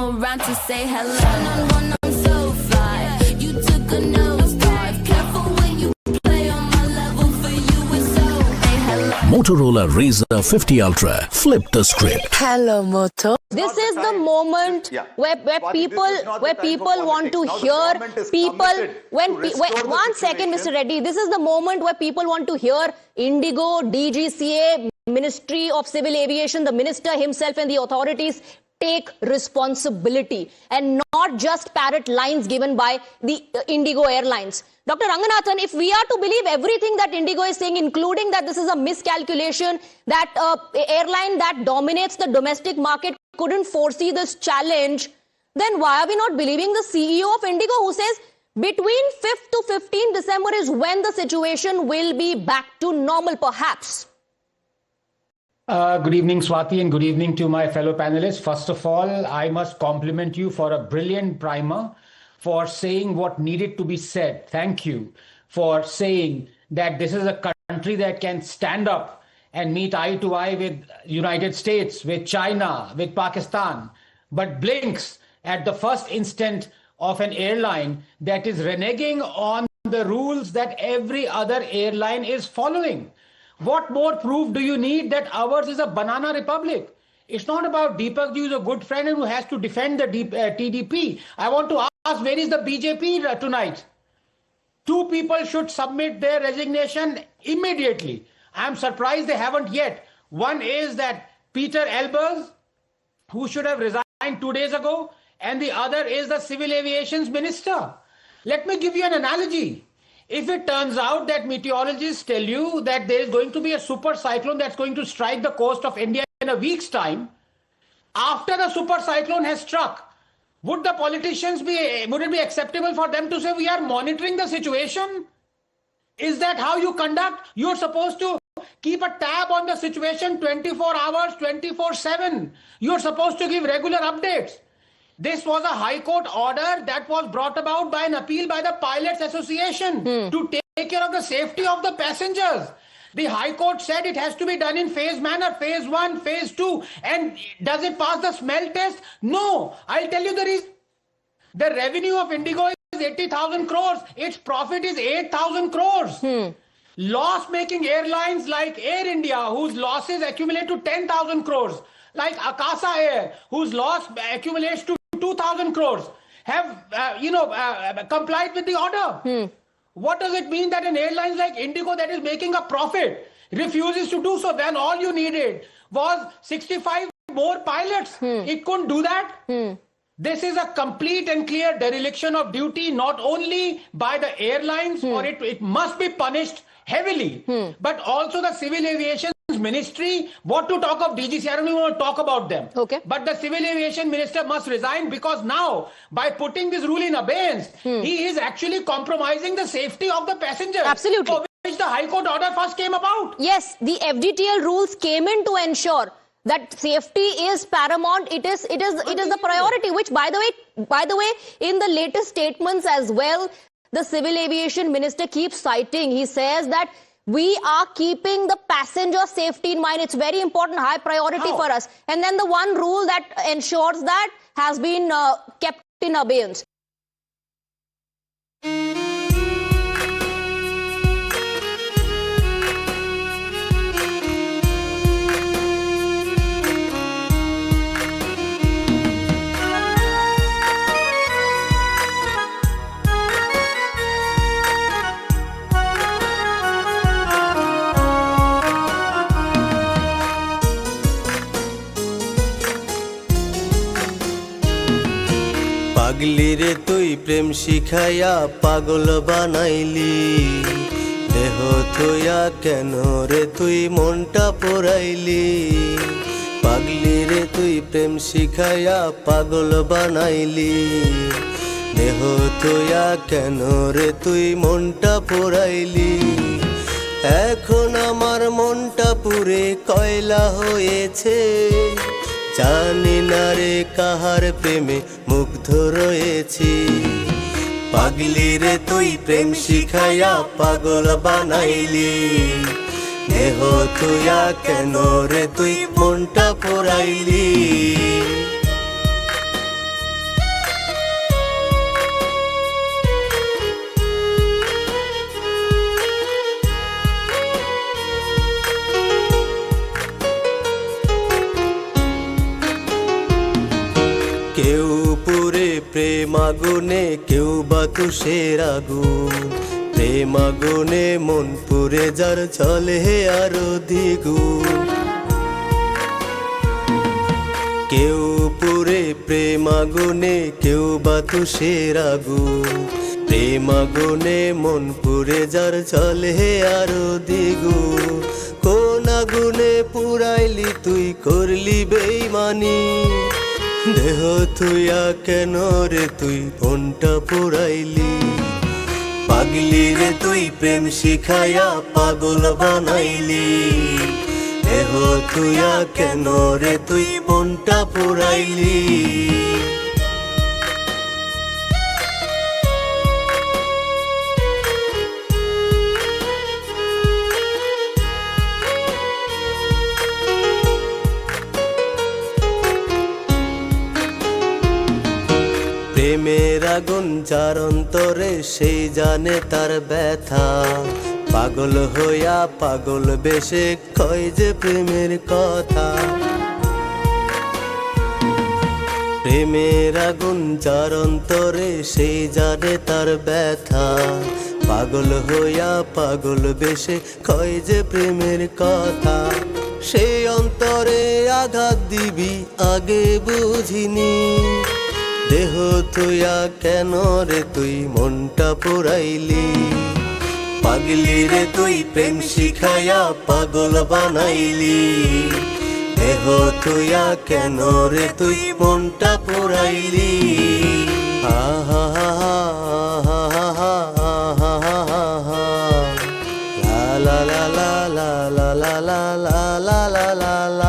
around to say hello. One, I'm so fly. You took a nosedive. Careful when you play on my level. For you it's so. Hey, hello. Motorola Razr 50 Ultra. Flip the script. Hello, Moto. This is the moment where people want to hear people one second, Mr. Reddy. This is the moment where people want to hear Indigo, DGCA, Ministry of Civil Aviation, the minister himself and the authorities take responsibility and not just parrot lines given by the Indigo Airlines. Dr. Ranganathan, if we are to believe everything that Indigo is saying, including that this is a miscalculation, that airline that dominates the domestic market couldn't foresee this challenge, then why are we not believing the CEO of Indigo who says between 5th to 15th December is when the situation will be back to normal, perhaps? Good evening, Swati, and good evening to my fellow panelists. First of all, I must compliment you for a brilliant primer, for saying what needed to be said. Thank you for saying that this is a country that can stand up and meet eye to eye with United States, with China, with Pakistan, but blinks at the first instant of an airline that is reneging on the rules that every other airline is following. What more proof do you need that ours is a banana republic? It's not about Deepak ji, who's a good friend and who has to defend the TDP. I want to ask, where is the BJP tonight? Two people should submit their resignation immediately. I'm surprised they haven't yet. One is that Peter Elbers, who should have resigned 2 days ago, and the other is the Civil Aviation's minister. Let me give you an analogy. If it turns out that meteorologists tell you that there is going to be a super cyclone that's going to strike the coast of India in a week's time, after the super cyclone has struck, would it be acceptable for them to say we are monitoring the situation? Is that how you conduct? You're supposed to keep a tab on the situation 24 hours, 24/7. You're supposed to give regular updates. This was a High Court order that was brought about by an appeal by the Pilots Association to take care of the safety of the passengers. The High Court said it has to be done in phase manner, phase 1, phase 2. And does it pass the smell test? No. I'll tell you the reason. The revenue of Indigo is 80,000 crores. Its profit is 8,000 crores. Loss-making airlines like Air India, whose losses accumulate to 10,000 crores, like Akasa Air, whose loss accumulates to 2,000 crores, have complied with the order. What does it mean that an airline like Indigo that is making a profit refuses to do so when all you needed was 65 more pilots? It couldn't do that. This is a complete and clear dereliction of duty, not only by the airlines, or it must be punished heavily, but also the Civil Aviation Ministry. What to talk of DGC? I don't even want to talk about them. Okay. But the Civil Aviation Minister must resign, because now, by putting this rule in abeyance, he is actually compromising the safety of the passengers. Absolutely. For which the High Court order first came about. Yes, the FDTL rules came in to ensure that safety is paramount. It is the priority, which by the way, in the latest statements as well, the Civil Aviation Minister keeps citing. He says that we are keeping the passenger safety in mind. It's very important, high priority for us. And then the one rule that ensures that has been kept in abeyance. পাগলি রে তুই প্রেম শিখাইয়া পাগল বানাইলি, দেহ থইয়া কেন রে তুই মনটা পোড়াইলি। পাগলি রে তুই প্রেম শিখাইয়া পাগল বানাইলি, দেহ থইয়া কেন রে তুই মনটা পোড়াইলি। এখন আমার মনটা পুরে কয়লা হয়েছে, জানি না রে কাহার প্রেমে মুগ্ধ রয়েছি। পাগলি রে তুই প্রেম শিখাইয়া পাগল বানাইলি, দেহ তুইয়া কেন রে তুই মনটা পোড়াইলি। কেউ পুরে প্রেম আগুনে, কেউ বা তুষের আগুন। প্রেম আগুনে মন পুরে যার চলে আরো দ্বিগুণ। কেউ পুরে প্রেম আগুনে, কেউ বা তুষের আগুন। প্রেম আগুনে মন পুরে যার চলে আরো দ্বিগুণ। কোন আগুনে পুরাইলি তুই, করলি বেইমানি? দেহ তুইয়া কেন রে তুই মনটা পুরাইলি? পাগলি রে তুই প্রেম শিখাইয়া পাগল বানাইলি। দেহ তুইয়া কেন রে তুই মনটা পুরাইলি? প্রেমের আগুন যার অন্তরে, সেই জানে তার ব্যথা। পাগল হইয়া পাগল বেশে কয় যে প্রেমের কথা। প্রেমের আগুন যার অন্তরে, সেই জানে তার ব্যথা। পাগল হইয়া পাগল বেশে কয় যে প্রেমের কথা। সেই অন্তরে আঘাত দিবি আগে বুঝিনি। দেহ তুইয়া কেন রে তুই মনটা পুরাইলি? পাগলি রে তুই প্রেম শিখাইয়া পাগল বানাইলি। দেহ তুইয়া কেন রে তুই মনটা পুরাইলি? আহা হা হা হা হা হা হা হা লা লা লা লা লা লা লা লা লা লা লা লা।